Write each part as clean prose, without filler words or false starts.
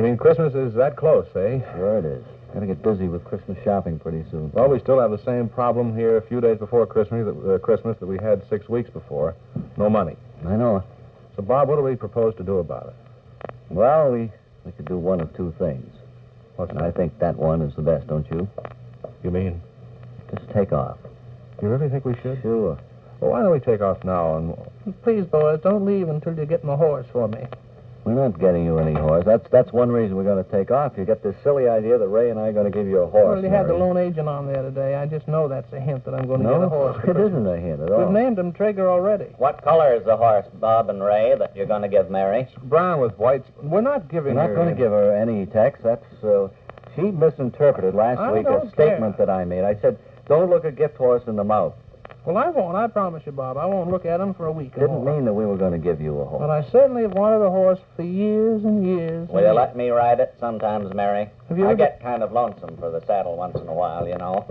You mean Christmas is that close, eh? Sure it is. Gotta get busy with Christmas shopping pretty soon. Well, we still have the same problem here a few days before Christmas that we had 6 weeks before. No money. I know. So, Bob, what do we propose to do about it? Well, we could do one of two things. What's And that? I think that one is the best, don't you? You mean? Just take off. You really think we should? Sure. Well, why don't we take off now and... Please, boys, don't leave until you get my horse for me. We're not getting you any horse. That's one reason we're going to take off. You get this silly idea that Ray and I are going to give you a horse. Well, you had the Mary. loan agent on there today. I just know that's a hint that I'm going to get a No, horse. it isn't a hint at all. We've named him Traeger already. What color is the horse, Bob and Ray, that you're going to give Mary? Brown with white... We're not giving We're not her... going to give her any text. She misinterpreted last I week don't a statement that I made. I said, don't look a gift horse in the mouth. Well, I won't. I promise you, Bob. I won't look at him for a week or Didn't more. mean that we were going to give you a horse. But I certainly have wanted a horse for years and years. Will you let me ride it sometimes, Mary? Have you I ever- get kind of lonesome for the saddle once in a while, you know.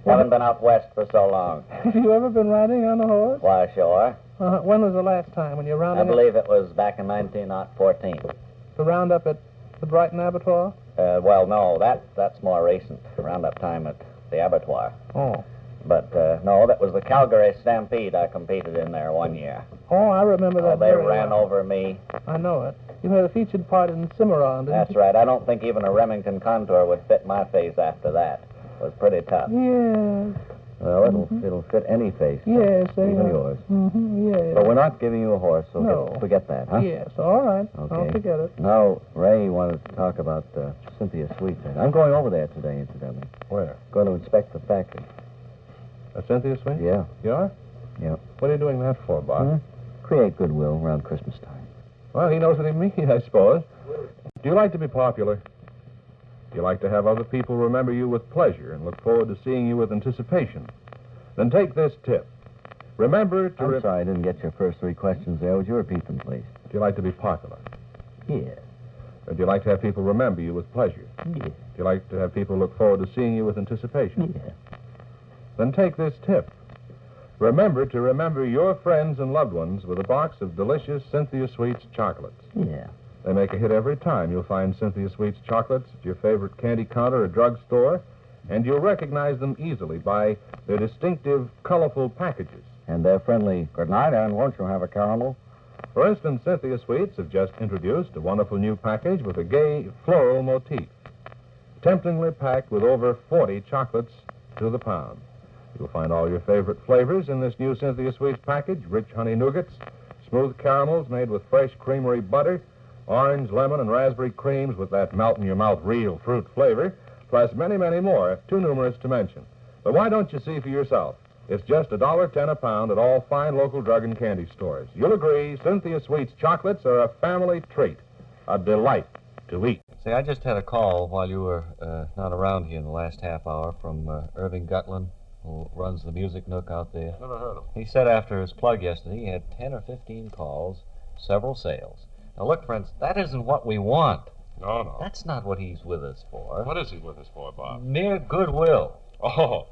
Haven't been out west for so long. Have you ever been riding on a horse? Why, sure. When was the last time when you I rounded believe it was back in 1914. the roundup at the Brighton Abattoir? Well, no, that's more recent. Roundup time at the abattoir. Oh. But, no, that was the Calgary Stampede I competed in there one year. Oh, I remember that. They very ran well. over me. I know it. You had a featured part in Cimarron, didn't That's you? right. I don't think even a Remington Contour would fit my face after that. It was pretty tough. Yes. Well, it'll fit any face. Yes, they Even are. yours. Mm-hmm, yes. But we're not giving you a horse, so No. forget that, huh? Yes, all right. Okay. I'll forget it. Now, Ray wanted to talk about Cynthia Sweet. I'm going over there today, incidentally. Where? Going to inspect the factory. Cynthia Sweet? Yeah. You are? Yeah. What are you doing that for, Bob? Create goodwill around Christmas time. Well, he knows what he means, I suppose. Do you like to be popular? Do you like to have other people remember you with pleasure and look forward to seeing you with anticipation? Then take this tip. Remember to... I'm sorry I didn't get your first three questions there. Would you repeat them, please? Do you like to be popular? Yeah. Or do you like to have people remember you with pleasure? Yeah. Do you like to have people look forward to seeing you with anticipation? Yeah. Then take this tip. Remember to remember your friends and loved ones with a box of delicious Cynthia Sweets chocolates. Yeah. They make a hit every time. You'll find Cynthia Sweets chocolates at your favorite candy counter or drugstore, and you'll recognize them easily by their distinctive, colorful packages. And they're friendly. Good night, and won't you have a caramel? For instance, Cynthia Sweets have just introduced a wonderful new package with a gay floral motif, temptingly packed with over 40 chocolates to the pound. You'll find all your favorite flavors in this new Cynthia Sweets package: rich honey nougats, smooth caramels made with fresh creamery butter, orange, lemon, and raspberry creams with that melt-in-your-mouth real fruit flavor, plus many, many more, too numerous to mention. But why don't you see for yourself? It's just $1.10 a pound at all fine local drug and candy stores. You'll agree Cynthia Sweets chocolates are a family treat, a delight to eat. Say, I just had a call while you were not around here in the last half hour from Irving Gutlin, who runs the Music Nook out there. Never heard of He said after his plug yesterday he had 10 or 15 calls, several sales. Now, look, friends, that isn't what we want. No. That's not what he's with us for. What is he with us for, Bob? Mere goodwill. Oh,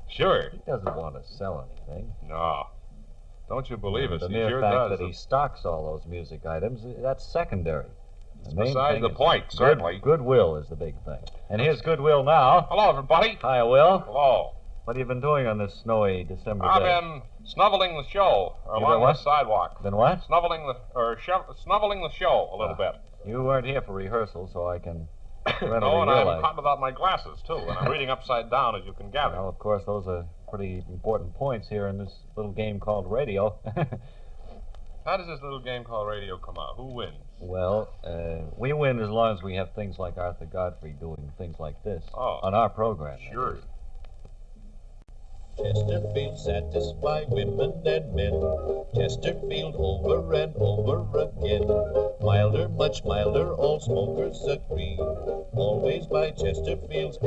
sure. He doesn't want to sell anything. No. Don't you believe us? The He mere sure fact does. that he stocks all those music items, that's secondary. It's The main beside thing the is point, certainly. Goodwill is the big thing. And here's goodwill now. Hello, everybody. Hiya, Will. Hello. What have you been doing on this snowy December I've day? been snubbling the show been along what? the sidewalk. Been what? Snubbling the show a little bit. You weren't here for rehearsal, so I can readily No, and I'm realize. caught without my glasses, too, and I'm reading upside down, as you can gather. Well, of course, those are pretty important points here in this little game called radio. How does this little game called radio come out? Who wins? Well, we win as long as we have things like Arthur Godfrey doing things like this on our program. Sure. Chesterfield satisfy women and men. Chesterfield over and over again. Milder, much milder, all smokers agree. Always buy Chesterfield's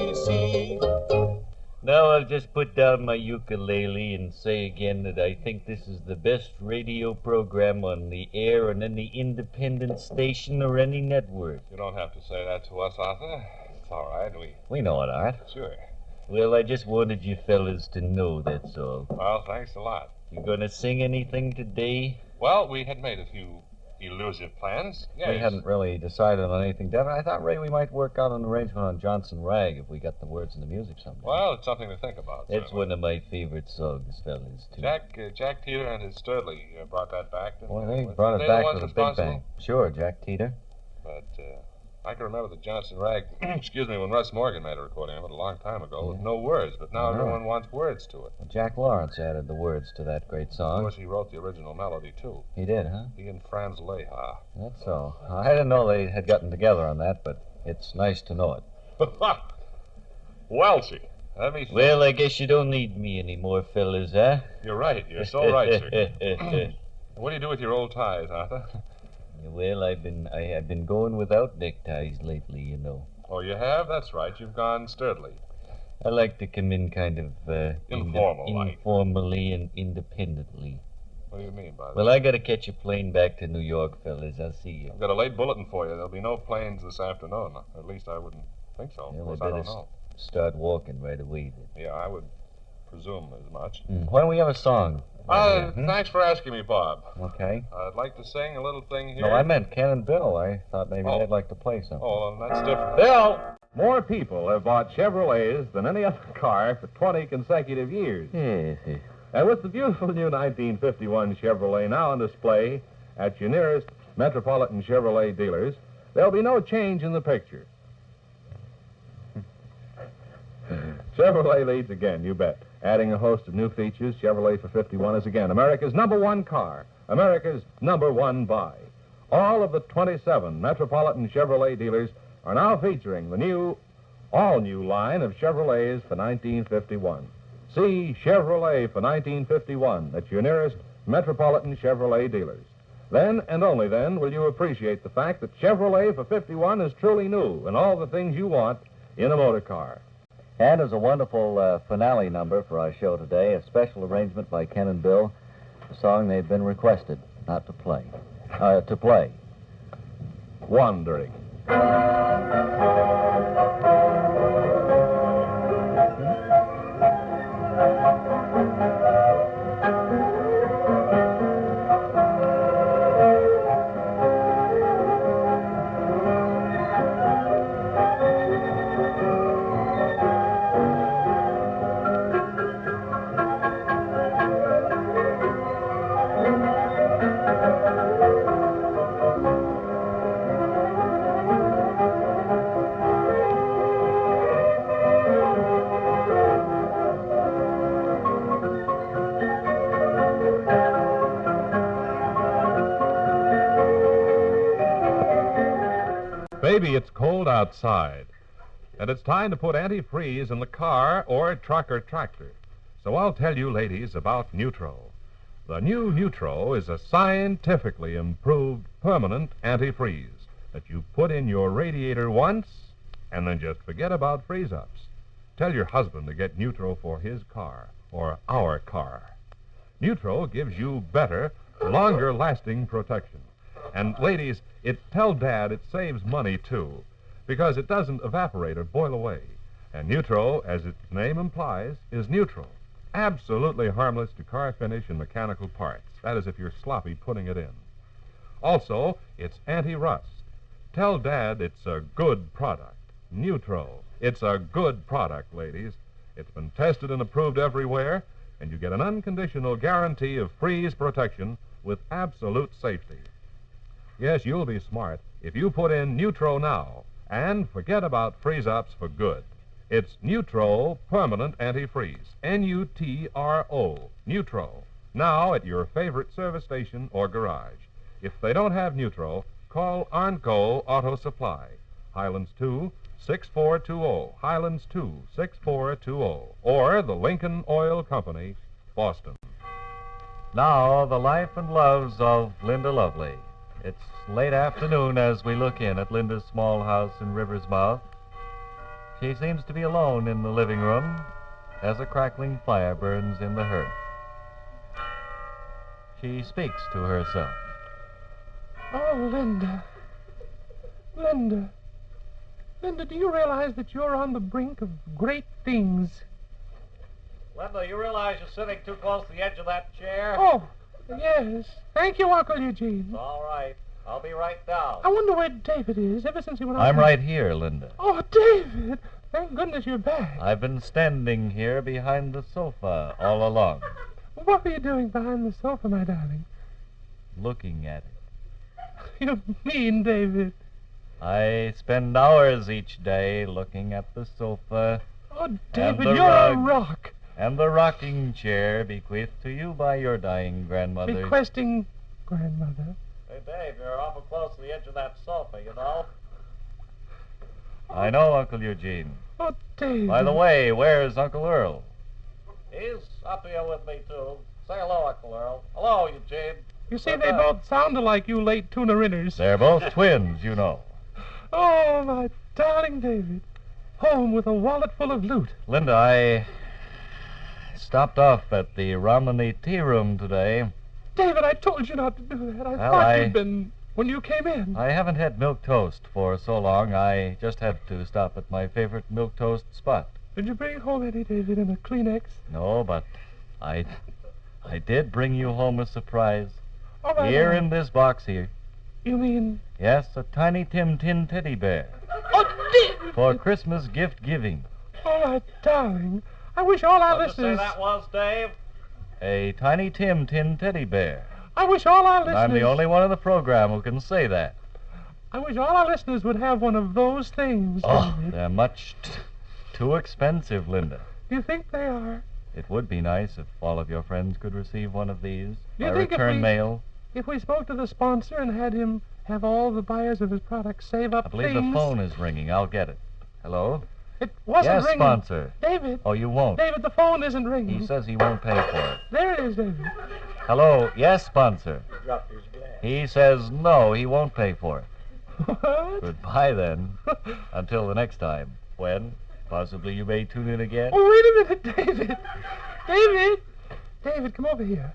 ABC. Now I'll just put down my ukulele and say again that I think this is the best radio program on the air on any independent station or any network. You don't have to say that to us, Arthur. It's all right. We know it, Art. Sure. Well, I just wanted you fellas to know, that's all. Well, thanks a lot. You gonna sing anything today? Well, we had made a few elusive plans. Yes. We hadn't really decided on anything definite. I thought, Ray, we might work out an arrangement on Johnson Rag if we got the words and the music someday. Well, it's something to think about. It's certainly. one of my favorite songs, fellas, too. Jack Teeter and his Sturley brought that back. Didn't Well, they? they Was- brought were it they back the ones with a big responsible? bang. Sure, Jack Teeter. But I can remember the Johnson Rag, excuse me, when Russ Morgan made a recording of it a long time ago with no words, but now I know. everyone wants words to it. Well, Jack Lawrence added the words to that great Of song. course, he wrote the original melody, too. He did, huh? He and Franz Leha. That's so. I didn't know they had gotten together on that, but it's nice to know it. Welchie, let me think. Well, I guess you don't need me anymore, fellas, huh? You're right. You're so right, sir. What do you do with your old ties, Arthur? Well, I have been going without neckties lately, you know. Oh, you have? That's right. You've gone sturdily. I like to come in kind of Informal-like. informally and independently. What do you mean by that? Well, I gotta catch a plane back to New York, fellas. I'll see you. I've got a late bulletin for you. There'll be no planes this afternoon. At least I wouldn't think so. Of Well, course, I I better don't know. start walking right away then. Yeah, I would presume as much. Why don't we have a song? Thanks for asking me, Bob. Okay. I'd like to sing a little thing here. No, I meant Ken and Bill. I thought maybe Oh. they'd like to play something. Oh, well, that's different. Bill! More people have bought Chevrolets than any other car for 20 consecutive years. Yes, yes. And with the beautiful new 1951 Chevrolet now on display at your nearest Metropolitan Chevrolet dealers, there'll be no change in the picture. Chevrolet leads again, you bet. Adding a host of new features, Chevrolet for 51 is again America's #1 car, America's #1 buy. All of the 27 Metropolitan Chevrolet dealers are now featuring the all-new line of Chevrolets for 1951. See Chevrolet for 1951 at your nearest Metropolitan Chevrolet dealers. Then, and only then, will you appreciate the fact that Chevrolet for 51 is truly new and all the things you want in a motor car. And as a wonderful finale number for our show today, a special arrangement by Ken and Bill, a song they've been requested not to play. To play. Wandering. Baby, it's cold outside, and it's time to put antifreeze in the car or truck or tractor. So I'll tell you, ladies, about Neutro. The new Neutro is a scientifically improved permanent antifreeze that you put in your radiator once and then just forget about freeze-ups. Tell your husband to get Neutro for his car or our car. Neutro gives you better, longer-lasting protection. And, ladies, tell Dad it saves money, too, because it doesn't evaporate or boil away. And Neutro, as its name implies, is neutral. Absolutely harmless to car finish and mechanical parts. That is, if you're sloppy putting it in. Also, it's anti-rust. Tell Dad it's a good product. Neutro. It's a good product, ladies. It's been tested and approved everywhere, and you get an unconditional guarantee of freeze protection with absolute safety. Yes, you'll be smart if you put in Neutro now and forget about freeze-ups for good. It's Neutro Permanent Antifreeze. N-U-T-R-O. Neutro. Now at your favorite service station or garage. If they don't have Neutro, call Arnco Auto Supply. Highlands 2, 6420. Highlands 2, 6420. Or the Lincoln Oil Company, Boston. Now, the life and loves of Linda Lovely. It's late afternoon as we look in at Linda's small house in River's Mouth. She seems to be alone in the living room as a crackling fire burns in the hearth. She speaks to herself. Oh, Linda. Linda. Linda, do you realize that you're on the brink of great things? Linda, you realize you're sitting too close to the edge of that chair? Oh, yes. Thank you, Uncle Eugene. All right. I'll be right down. I wonder where David is ever since he went out. I'm right here, Linda. Oh, David! Thank goodness you're back. I've been standing here behind the sofa all along, What were you doing behind the sofa, my darling? looking at it. You mean, David? I spend hours each day looking at the sofa Oh, David, the you're a rug. rock. and the rocking chair bequeathed to you by your dying grandmother. Requesting grandmother. Hey, Dave, you're awful close to the edge of that sofa, you know. I know, Uncle Eugene. Oh, David. By the way, where's Uncle Earl? He's up here with me, too. Say hello, Uncle Earl. Hello, Eugene. You see, they both sound alike, you late tuna rinners. They're both twins, you know. Oh, my darling David. Home with a wallet full of loot. Linda, I stopped off at the Romney Tea Room today. David, I told you not to do that. I Well, thought you'd been when you came in. I haven't had milk toast for so long, I just had to stop at my favorite milk toast spot. Did you bring home any, David, in a Kleenex? No, but I did bring you home a surprise. All right. Here in this box here. You mean... Yes, a tiny Tim Tin teddy bear Oh, David! for Christmas gift giving. All right, darling. I wish all our listeners... was, Dave? A tiny Tim Tin teddy bear. I wish all our And listeners... I'm the only one in the program who can say that. I wish all our listeners would have one of those things, Oh, David. they're much too expensive, Linda. Do you think they are? It would be nice if all of your friends could receive one of these Do you by think if return we- mail. If we spoke to the sponsor and had him have all the buyers of his products save up I believe things... the phone is ringing. I'll get it. Hello? It wasn't Yes, ringing. sponsor. David, Oh, you won't. David, the phone isn't ringing. He says he won't pay for it. There it is, David. Hello? Yes, sponsor. Dropped his glass. He says no, he won't pay for it. What? Goodbye, then. Until the next time, when possibly you may tune in again. Oh, wait a minute, David. David! David, come over here.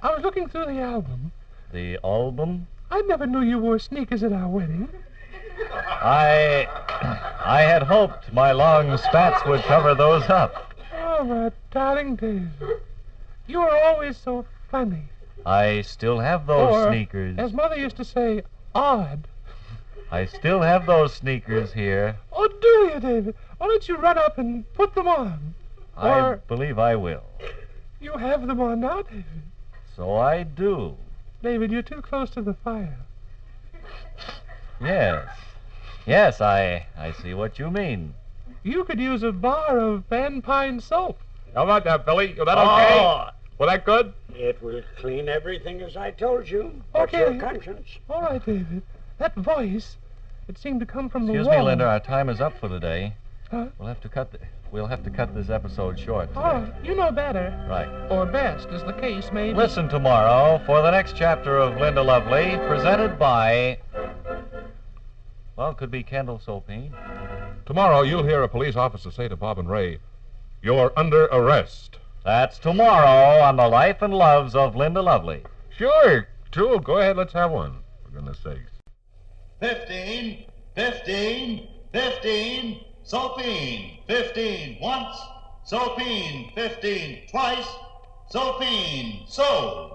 I was looking through the album. The album? I never knew you wore sneakers at our wedding. I had hoped my long spats would cover those up. Oh, my darling David. You were always so funny. I still have those Or, sneakers. as Mother used to say, odd. I still have those sneakers here. Oh, do you, David? Why don't you run up and put them on? I Or believe I will. you have them on now, David. So I do. David, you're too close to the fire. Yes. Yes, I see what you mean. You could use a bar of Van Pine soap. How about that, Billy? Is that Oh. Was that good? It will clean everything as I told you. What's Okay. your conscience? All right, David. That voice, it seemed to come from the Excuse wall. me, Linda. Our time is up for today. Huh? We'll have to cut this episode short today. All right, you know better. Right. Or best, as the case may be. Listen tomorrow for the next chapter of Linda Lovely, presented by... Well, it could be Kendall Sopine. Tomorrow, you'll hear a police officer say to Bob and Ray, "You're under arrest." That's tomorrow on the life and loves of Linda Lovely. Sure, true. Go ahead, let's have one. For goodness sakes. 15, 15, 15, Sopine, 15 once, Sopine, 15 twice, Sopine, sold.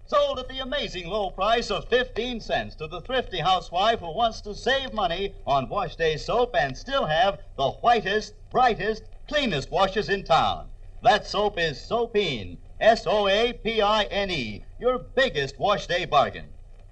Sold at the amazing low price of 15 cents to the thrifty housewife who wants to save money on wash day soap and still have the whitest, brightest, cleanest washes in town. That soap is Sopine, Soapine, your biggest wash day bargain.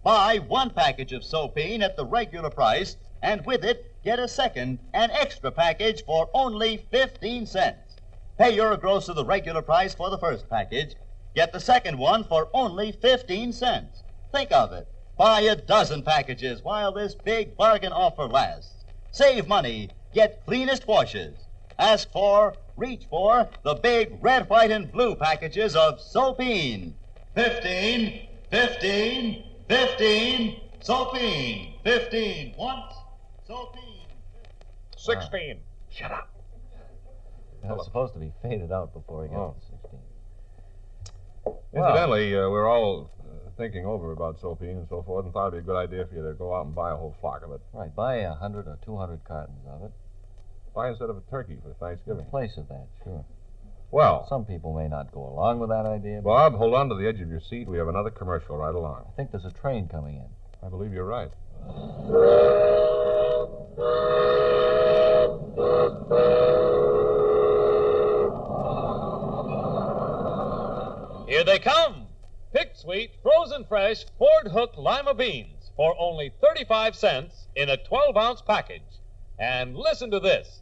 Buy one package of Sopine at the regular price, and with it, get a second, an extra package for only 15 cents. Pay your grocer the regular price for the first package. Get the second one for only 15 cents. Think of it. Buy a dozen packages while this big bargain offer lasts. Save money. Get cleanest washes. Ask for, reach for, the big red, white, and blue packages of Sopine. 15, 15, 15, Sopine. 15 once, Sopine. 16. Shut up. That was supposed to be faded out before we got to 16. Incidentally, we're all thinking over about Sopine and so forth, and thought it'd be a good idea for you to go out and buy a whole flock of it. Right, buy 100 or 200 cartons of it. Buy instead of a turkey for In Thanksgiving. place of that, sure. Well, Some people may not go along with that idea, but Bob, hold on to the edge of your seat. We have another commercial right along. I think there's a train coming in. I believe you're right. Here they come. Pick Sweet Frozen Fresh Ford Hook Lima Beans for only 35 cents in a 12-ounce package. And listen to this.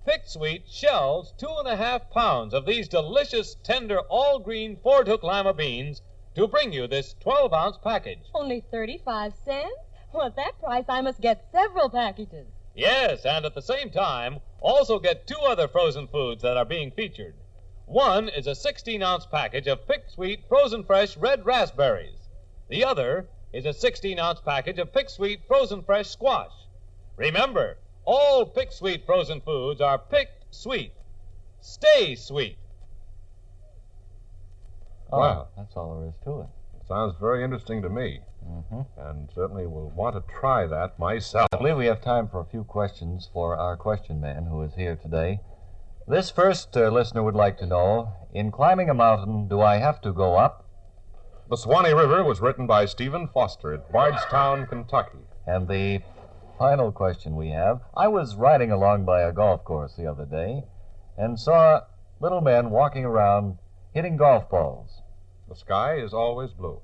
Pick Sweet shells 2.5 pounds of these delicious, tender, all-green Ford Hook Lima beans to bring you this 12-ounce package. Only 35 cents? Well, at that price, I must get several packages. Yes, and at the same time, also get 2 other frozen foods that are being featured. One is a 16-ounce package of Pick Sweet Frozen Fresh Red Raspberries. The other is a 16-ounce package of Pick Sweet Frozen Fresh Squash. Remember, all Pick Sweet frozen foods are picked sweet. Stay sweet. Oh, Wow. that's all there is to it. Sounds very interesting to me, Mm-hmm. and certainly will want to try that myself. I believe we have time for a few questions for our question man who is here today. This first listener would like to know, in climbing a mountain, do I have to go up? The Swanee River was written by Stephen Foster at Bardstown, Kentucky. And the final question we have, I was riding along by a golf course the other day and saw little men walking around hitting golf balls. The sky is always blue.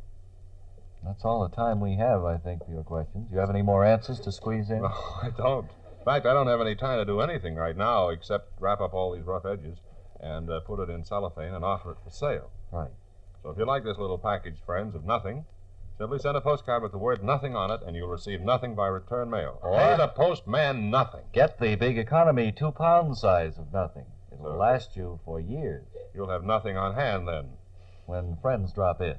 That's all the time we have, I think, for your questions. Do you have any more answers to squeeze in? No, I don't. In fact, I don't have any time to do anything right now except wrap up all these rough edges and put it in cellophane and offer it for sale. Right. So if you like this little package, friends, of nothing, simply send a postcard with the word nothing on it and you'll receive nothing by return mail. Or- Pay the postman nothing. Get the big economy 2-pound size of nothing. It'll So- last you for years You'll have nothing on hand then. when friends drop in.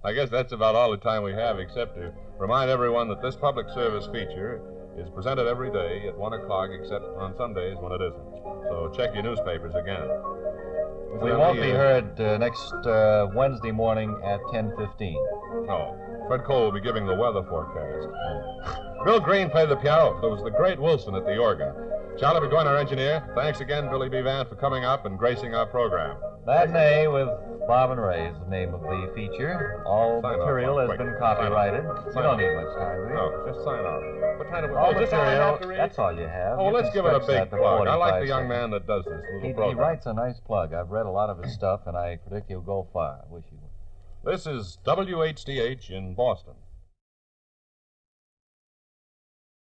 I guess that's about all the time we have, except to remind everyone that this public service feature is presented every day at 1 o'clock, except on Sundays when it isn't. So check your newspapers again. We won't be heard next Wednesday morning at 10:15. No. Fred Cole will be giving the weather forecast. Bill Green played the piano. It was the great Wilson at the organ. Charlie McGowan, our engineer. Thanks again, Billy B. Van, for coming up and gracing our program. Matinee with Bob and Ray is the name of the feature. All Sign off, material has quick. been Sign copyrighted. off. You Sign don't off. need much time, do you? No, just sign off. What kind of... All is this all I have material, to read? that's all you have. Oh, well, You let's can give it a stretch big that to plug. I like 45 the young seconds. man that does this little He program. writes a nice plug. I've read a lot of his stuff, and I predict he'll go far. I wish he would. This is WHDH in Boston.